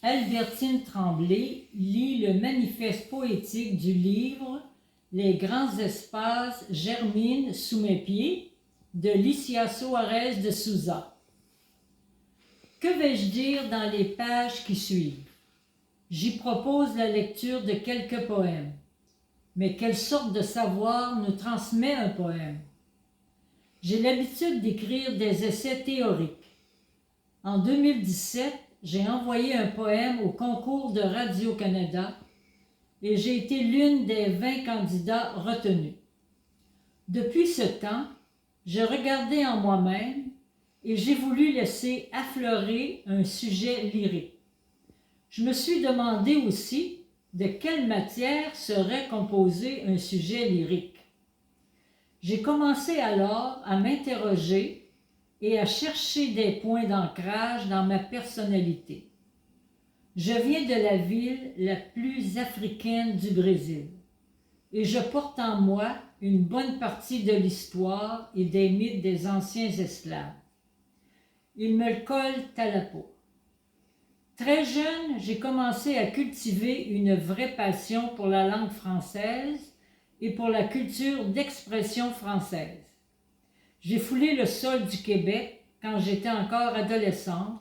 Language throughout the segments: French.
Albertine Tremblay lit le manifeste poétique du livre « Les grands espaces germinent sous mes pieds » de Licia Soares de Souza. Que vais-je dire dans les pages qui suivent? J'y propose la lecture de quelques poèmes. Mais quelle sorte de savoir nous transmet un poème? J'ai l'habitude d'écrire des essais théoriques. En 2017, j'ai envoyé un poème au concours de Radio-Canada et j'ai été l'une des 20 candidats retenus. Depuis ce temps, j'ai regardé en moi-même et j'ai voulu laisser affleurer un sujet lyrique. Je me suis demandé aussi de quelle matière serait composé un sujet lyrique. J'ai commencé alors à m'interroger et à chercher des points d'ancrage dans ma personnalité. Je viens de la ville la plus africaine du Brésil et je porte en moi une bonne partie de l'histoire et des mythes des anciens esclaves. Ils me le collent à la peau. Très jeune, j'ai commencé à cultiver une vraie passion pour la langue française et pour la culture d'expression française. J'ai foulé le sol du Québec quand j'étais encore adolescente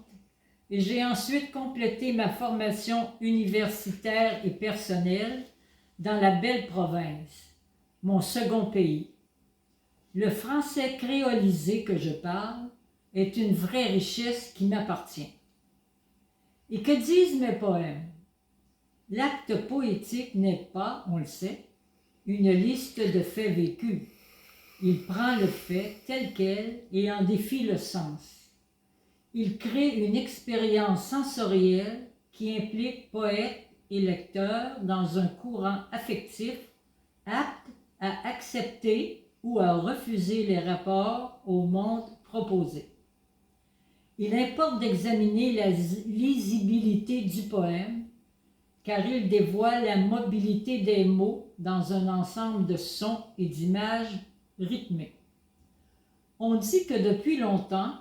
et j'ai ensuite complété ma formation universitaire et personnelle dans la belle province, mon second pays. Le français créolisé que je parle est une vraie richesse qui m'appartient. Et que disent mes poèmes? L'acte poétique n'est pas, on le sait, une liste de faits vécus. Il prend le fait tel quel et en défie le sens. Il crée une expérience sensorielle qui implique poète et lecteur dans un courant affectif apte à accepter ou à refuser les rapports au monde proposé. Il importe d'examiner la lisibilité du poème, car il dévoile la mobilité des mots dans un ensemble de sons et d'images rythmées. On dit que depuis longtemps,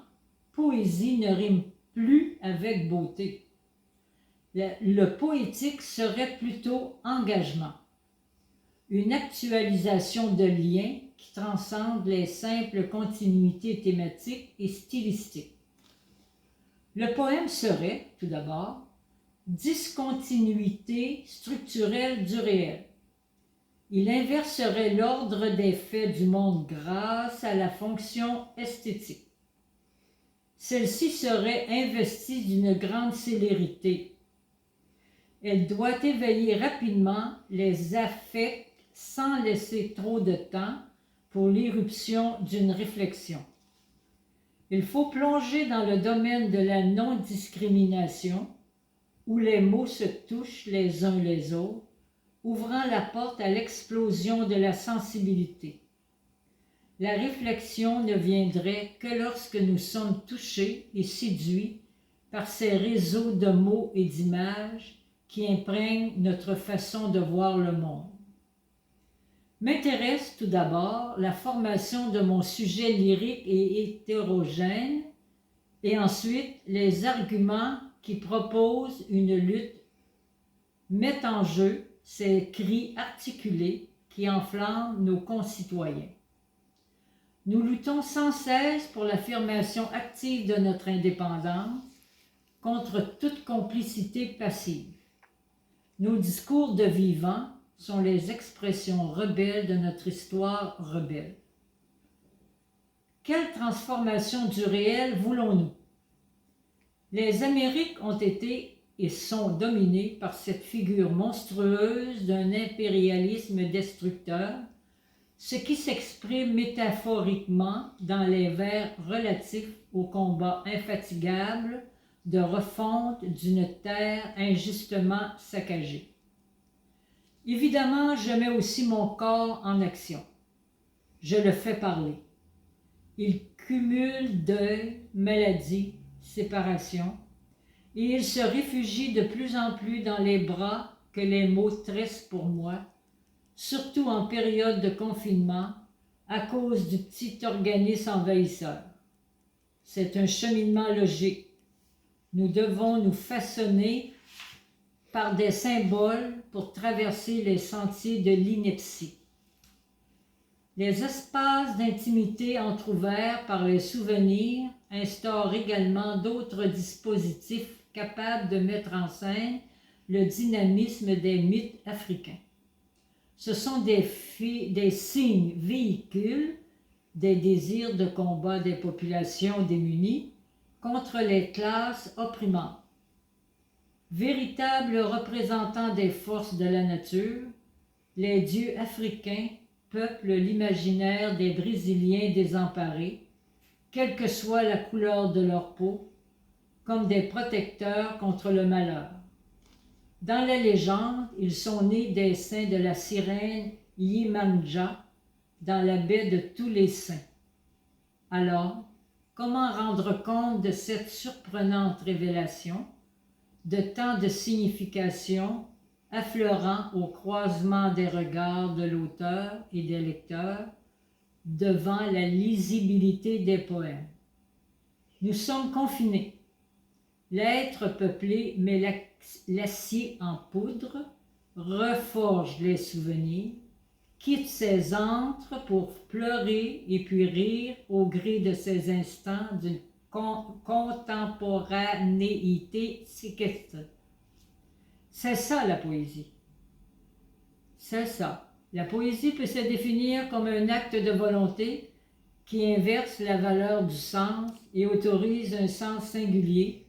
poésie ne rime plus avec beauté. Le poétique serait plutôt engagement, une actualisation de liens qui transcendent les simples continuités thématiques et stylistiques. Le poème serait, tout d'abord, discontinuité structurelle du réel. Il inverserait l'ordre des faits du monde grâce à la fonction esthétique. Celle-ci serait investie d'une grande célérité. Elle doit éveiller rapidement les affects sans laisser trop de temps pour l'irruption d'une réflexion. Il faut plonger dans le domaine de la non-discrimination, où les mots se touchent les uns les autres, ouvrant la porte à l'explosion de la sensibilité. La réflexion ne viendrait que lorsque nous sommes touchés et séduits par ces réseaux de mots et d'images qui imprègnent notre façon de voir le monde. M'intéresse tout d'abord la formation de mon sujet lyrique et hétérogène, et ensuite les arguments qui proposent une lutte mettent en jeu ces cris articulés qui enflamment nos concitoyens. Nous luttons sans cesse pour l'affirmation active de notre indépendance contre toute complicité passive. Nos discours de vivant sont les expressions rebelles de notre histoire rebelle. Quelle transformation du réel voulons-nous? Les Amériques ont été et sont dominées par cette figure monstrueuse d'un impérialisme destructeur, ce qui s'exprime métaphoriquement dans les vers relatifs au combat infatigable de refonte d'une terre injustement saccagée. Évidemment, je mets aussi mon corps en action. Je le fais parler. Il cumule deuil, maladie, séparation, et il se réfugie de plus en plus dans les bras que les mots tressent pour moi, surtout en période de confinement, à cause du petit organisme envahisseur. C'est un cheminement logique. Nous devons nous façonner par des symboles pour traverser les sentiers de l'ineptie. Les espaces d'intimité entr'ouverts par les souvenirs instaurent également d'autres dispositifs capables de mettre en scène le dynamisme des mythes africains. Ce sont des signes véhicules des désirs de combat des populations démunies contre les classes opprimantes. Véritables représentants des forces de la nature, les dieux africains peuplent l'imaginaire des Brésiliens désemparés, quelle que soit la couleur de leur peau, comme des protecteurs contre le malheur. Dans la légende, ils sont nés des seins de la sirène Yemanja, dans la baie de tous les saints. Alors, comment rendre compte de cette surprenante révélation, de tant de significations affleurant au croisement des regards de l'auteur et des lecteurs devant la lisibilité des poèmes? Nous sommes confinés. L'être peuplé met l'acier en poudre, reforge les souvenirs, quitte ses antres pour pleurer et puis rire au gré de ces instants d'une contemporanéité séquestrée. C'est ça la poésie. C'est ça. La poésie peut se définir comme un acte de volonté qui inverse la valeur du sens et autorise un sens singulier